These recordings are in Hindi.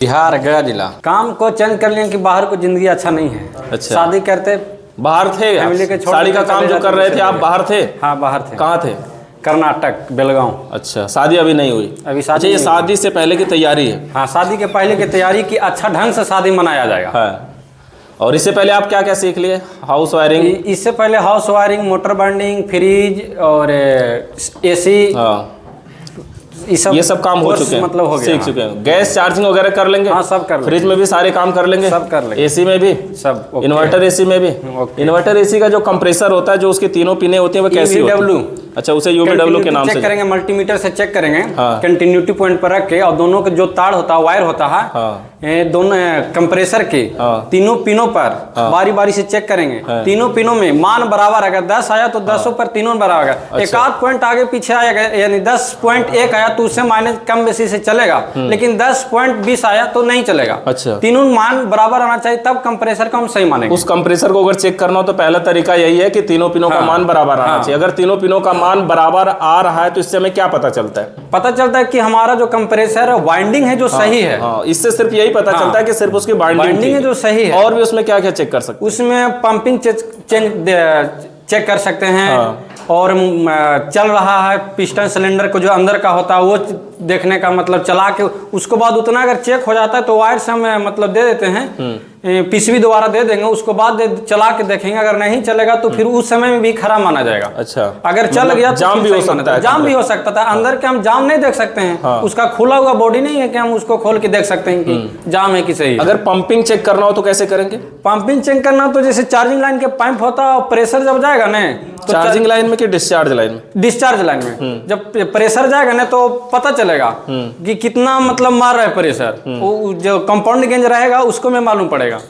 बिहार गया जिला। काम को चेंज कर लें कि बाहर को जिंदगी अच्छा नहीं है। अच्छा, शादी करते बाहर थे, फैमिली के छोड़ साड़ी का काम जो कर रहे थे आप बाहर थे? हाँ बाहर थे। कहाँ थे? कर्नाटक, बेलगांव। अच्छा, शादी अभी नहीं हुई? अभी शादी अच्छा, ये शादी से पहले की तैयारी है? हाँ, शादी के पहले की तैयारी की अच्छा ढंग से शादी मनाया जाएगा। हाँ। और इससे पहले आप क्या क्या सीख लिए? House wiring? इससे पहले house wiring, motor binding, fridge और एसी, हाँ, ये सब काम हो चुके हैं, मतलब हो गया। सीख चुके हैं। गैस चार्जिंग वगैरह कर लेंगे? हाँ, सब कर लेंगे। फ्रिज में भी सारे काम कर लेंगे? सब कर लेंगे। एसी में भी सब? इन्वर्टर एसी में भी? इन्वर्टर एसी का जो कंप्रेसर होता है, जो उसके तीनों पिने होती हैं, वो कैसी होती है? अच्छा, उसे यूवीडब्ल्यू के नाम से चेक करेंगे, मल्टीमीटर से चेक करेंगे। हाँ। कंटिन्यूटी पॉइंट पर रख के, और दोनों के जो तार होता है, वायर होता है, हाँ। दोनों कंप्रेसर के तीनों पिनों पर बारी बारी से चेक करेंगे। तीनों पिनों में मान बराबर, अगर 10 आया तो 10 पर तीनों बराबर। एक आध पॉइंट आगे पीछे आएगा, यानी 10.1 आया तो उससे माइनस कम बेसी से चलेगा, लेकिन 10.20 आया तो नहीं चलेगा। अच्छा, तीनों मान बराबर आना चाहिए, तब कंप्रेसर को हम सही मानेंगे। उस कंप्रेसर को अगर चेक करना हो तो पहला तरीका यही है कि तीनों पिनों का मान बराबर आना चाहिए। अगर तीनों पिनों का मान बराबर आ रहा है तो इससे हमें क्या पता चलता है? पता चलता है कि हमारा जो कंप्रेसर वाइंडिंग है जो सही है। इससे सिर्फ यही पता चलता है कि सिर्फ उसकी बाइंडिंग है जो सही है। और भी उसमें क्या क्या चेक कर सकते हैं? उसमें पंपिंग चेक कर सकते हैं। और चल रहा है पिस्टन सिलेंडर को जो अंदर का होता है वो देखने का, मतलब चला के उसको बाद उतना अगर चेक हो जाता है तो वायर से हम मतलब दे देते हैं, पीसीबी दोबारा दे देंगे, उसको बाद चला के देखेंगे। अगर नहीं चलेगा तो फिर उस समय में भी खराब माना जाएगा। अच्छा, अगर चल गया तो जाम भी हो सकता है? जाम भी हो सकता था। अंदर के हम जाम नहीं देख सकते हैं, उसका खुला हुआ बॉडी नहीं है कि हम उसको खोल के देख सकते हैं कि जाम है कि सही। अगर पंपिंग चेक करना हो तो कैसे करेंगे? पंपिंग चेक करना तो जैसे चार्जिंग लाइन के पाइप होता है, प्रेशर जब जाएगा ना तो चार्जिंग लाइन में कि डिस्चार्ज लाइन में? डिस्चार्ज लाइन में जब प्रेशर जाएगा ना तो पता चलेगा कि कितना मतलब मार रहा है प्रेशर। वो जो कंपाउंड गेंज रहेगा उसको में मालूम पड़ेगा।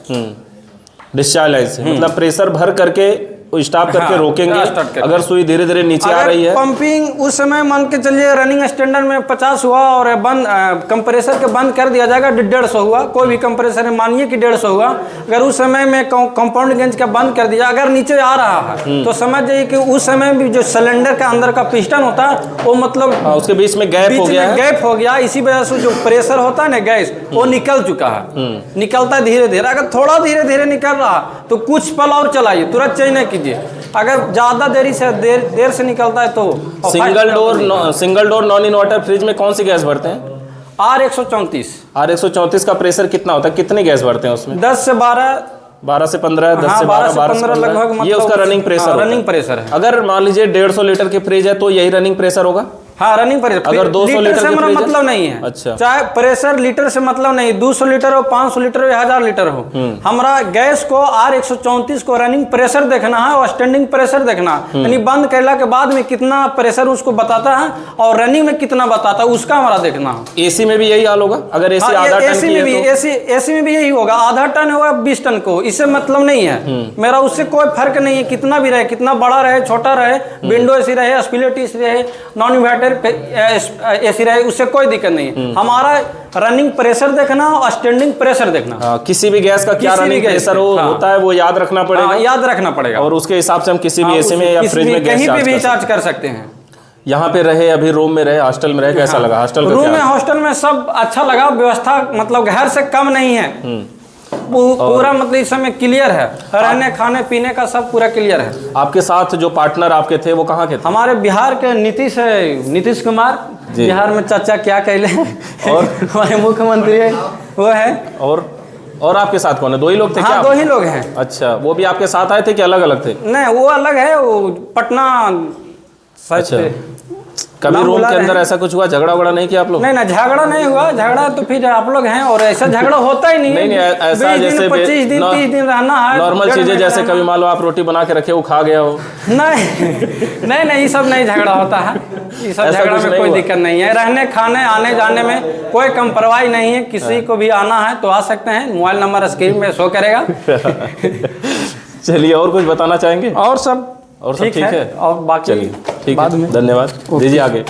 डिस्चार्ज लाइन से मतलब प्रेशर भर करके स्टॉप करके रोकेंगे। अगर सुई धीरे धीरे नीचे आ रही है, पंपिंग उस समय मान के चलिए रनिंग स्टैंडर्ड में 50 हुआ और बंद कंप्रेसर के बंद कर दिया जाएगा, 150 हुआ। कोई भी कंप्रेसर में मानिए कि 150 हुआ, अगर उस समय में कंपाउंड गेंज का बंद कर दिया, अगर नीचे आ रहा है तो समझ जाइए कि उस समय भी जो सिलेंडर का अंदर का पिस्टन होता है वो मतलब उसके बीच में गैप हो गया। इसी वजह से जो प्रेशर होता है ना गैस वो निकल चुका है, निकलता है धीरे धीरे। अगर थोड़ा धीरे धीरे निकल रहा तो कुछ पल और चलाइए, तुरंत चेंज नहीं कीजिए। अगर ज्यादा देरी से देर से निकलता है तो single door non inverter fridge में कौन सी गैस भरते हैं? R134 का प्रेशर कितना होता है? कितनी गैस भरते हैं उसमें? 10 से 12, 12 से 15, 10 से 12 लगभग, मतलब ये उसका रनिंग प्रेशर रनिंग प्रेशर है। अगर मान लीजिए 150 लीटर की फ्रिज है तो यही रनिंग प्रेशर होगा? हाँ, रनिंग प्रेशर। अगर 200 लीटर से मतलब नहीं है। अच्छा, चाहे प्रेशर लीटर से मतलब नहीं, 200 लीटर हो, 500 लीटर हो, 1000 लीटर हो, हमारा गैस को R134 को रनिंग प्रेशर देखना है और स्टैंडिंग प्रेशर देखना है। यानी बंद करने के बाद में कितना प्रेशर उसको बताता है और रनिंग में कितना बताता है, उसका हमारा देखना है। एसी में भी यही हाल होगा? अगर एसी आधा टन एसी में भी यही होगा, आधा टन होगा 20 टन को, इससे मतलब नहीं है मेरा, उससे कोई फर्क नहीं है। कितना भी रहे, कितना बड़ा रहे, छोटा रहे, विंडो एसी रहे, स्प्लिट एसी रहे, नॉन इन्वर्टर एसी रहे, उससे कोई दिक्कत नहीं है। हमारा रनिंग प्रेशर देखना और स्टैंडिंग प्रेशर देखना। किसी भी गैस का क्या रनिंग प्रेशर होता है वो याद रखना पड़ेगा। याद रखना पड़ेगा और उसके हिसाब से हम किसी भी एसी में या फ्रिज में कहीं पे भी चार्ज कर सकते हैं। यहाँ पे रहे, अभी रूम में रहे, हॉस्टल में रहे, कैसा लगा? हॉस्टल में सब अच्छा लगा, व्यवस्था मतलब घर से कम नहीं है, पूरा मतलब इस समय क्लियर है, रहने खाने पीने का सब पूरा क्लियर है। आपके साथ जो पार्टनर आपके थे वो कहाँ के थे? हमारे बिहार के नीतीश कुमार, बिहार में चाचा क्या कहले, और हमारे मुख्यमंत्री है वो है। और आपके साथ कौन है? 2 ही लोग थे? हाँ, 2 ही लोग हैं। अच्छा, वो भी आपके साथ आए थे कि अलग अलग थे? नहीं, वो अलग है, वो पटना। अच्छा, कभी रूम के अंदर ऐसा कुछ हुआ? झगड़ा वगड़ा नहीं किया आप लोग? नहीं, झगड़ा नहीं हुआ। झगड़ा तो फिर आप लोग हैं और ऐसा झगड़ा होता ही नहीं। नहीं, ऐसा जैसे 25 दिन 30 दिन रहना है, नॉर्मल चीजें, जैसे कभी मान लो आप रोटी बना के रखे, वो खा गया हो। नहीं, ये सब नहीं झगड़ा होता है। ये सब झगड़ा में कोई दिक्कत नहीं है। रहने खाने आने जाने में कोई कम्प्रोमाइज नहीं है। किसी को भी आना है तो आ सकते हैं, मोबाइल नंबर स्क्रीन में शो करेगा। चलिए, और कुछ बताना चाहेंगे? और सब ठीक है। और बाकी चलिए, ठीक है, धन्यवाद, दीजिए आगे।